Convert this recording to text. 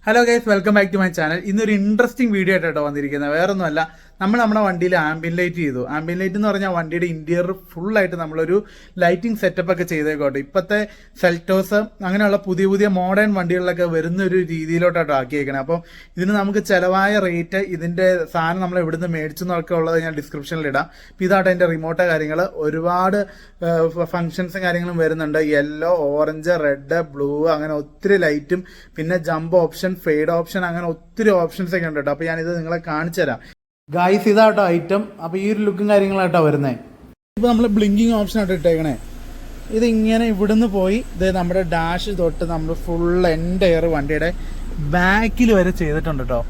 Hello guys, welcome back to my channel. ഇന്നൊരു interesting video ആയിട്ടോ വന്നിരിക്കുന്നത്. വേറൊന്നുമല്ല, നമ്മുടെ വണ്ടിയിൽ ആംബിയൻ ലൈറ്റ് ചെയ്തു. ആംബിയൻ ലൈറ്റ് എന്ന് പറഞ്ഞാൽ വണ്ടിയുടെ ഇന്റീരിയർ ഫുള്ളായിട്ട് നമ്മളൊരു ലൈറ്റിംഗ് സെറ്റപ്പ് ഒക്കെ ചെയ്തേക്കോട്ടെ. ഇപ്പോഴത്തെ സെൽറ്റോസ് അങ്ങനെയുള്ള പുതിയ പുതിയ മോഡേൺ വണ്ടികളിലൊക്കെ വരുന്ന ഒരു രീതിയിലോട്ടാട്ടോ ആക്കിയേക്കണേ. അപ്പം ഇതിന് നമുക്ക് ചിലവായ റേറ്റ്, ഇതിന്റെ സാധനം നമ്മൾ എവിടുന്ന് മേടിച്ചെന്നൊക്കെ ഉള്ളത് ഞാൻ ഡിസ്ക്രിപ്ഷനിൽ ഇടാം. അപ്പോൾ ഇതാട്ടോ അതിന്റെ റിമോട്ട് കാര്യങ്ങൾ. ഒരുപാട് ഫങ്ഷൻസും കാര്യങ്ങളും വരുന്നുണ്ട്. യെല്ലോ, ഓറഞ്ച്, റെഡ്, ബ്ലൂ, അങ്ങനെ ഒത്തിരി ലൈറ്റും പിന്നെ ജമ്പ് ഓപ്ഷൻ, ഫെയ്ഡ് ഓപ്ഷൻ, അങ്ങനെ ഒത്തിരി ഓപ്ഷൻസ് ഒക്കെ ഉണ്ട് കേട്ടോ. അപ്പോൾ ഞാനിത് നിങ്ങളെ കാണിച്ചു തരാം. ഗൈസ്, ഇതാട്ടോ ഐറ്റം. അപ്പോൾ ഈ ഒരു ലുക്കും കാര്യങ്ങളായിട്ടോ വരുന്നത്. ഇപ്പോൾ നമ്മൾ ബ്ലിങ്കിങ് ഓപ്ഷൻ ആയിട്ട് ഇട്ടേക്കണേ. ഇതിങ്ങനെ ഇവിടുന്ന് പോയി ഇത് നമ്മുടെ ഡാഷ് തൊട്ട് നമ്മൾ ഫുൾ എൻറ്റയർ വണ്ടിയുടെ ബാക്കിൽ വരെ ചെയ്തിട്ടുണ്ട് കേട്ടോ.